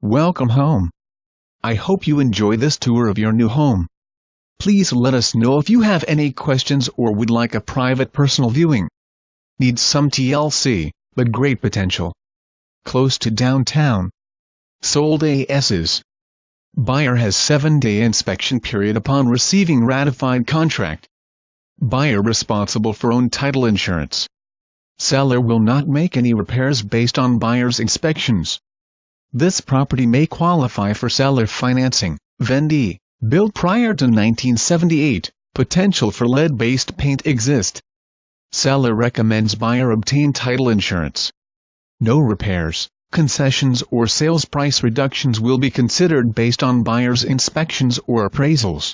Welcome home. I hope you enjoy this tour of your new home. Please let us know if you have any questions or would like a private personal viewing. Needs some TLC, but great potential. Close to downtown. Sold ASs. Buyer has 7-day inspection period upon receiving ratified contract. Buyer responsible for own title insurance. Seller will not make any repairs based on buyer's inspections. This property may qualify for seller financing. Vendee, built prior to 1978, potential for lead-based paint exist. Seller recommends buyer obtain title insurance. No repairs, concessions or sales price reductions will be considered based on buyer's inspections or appraisals.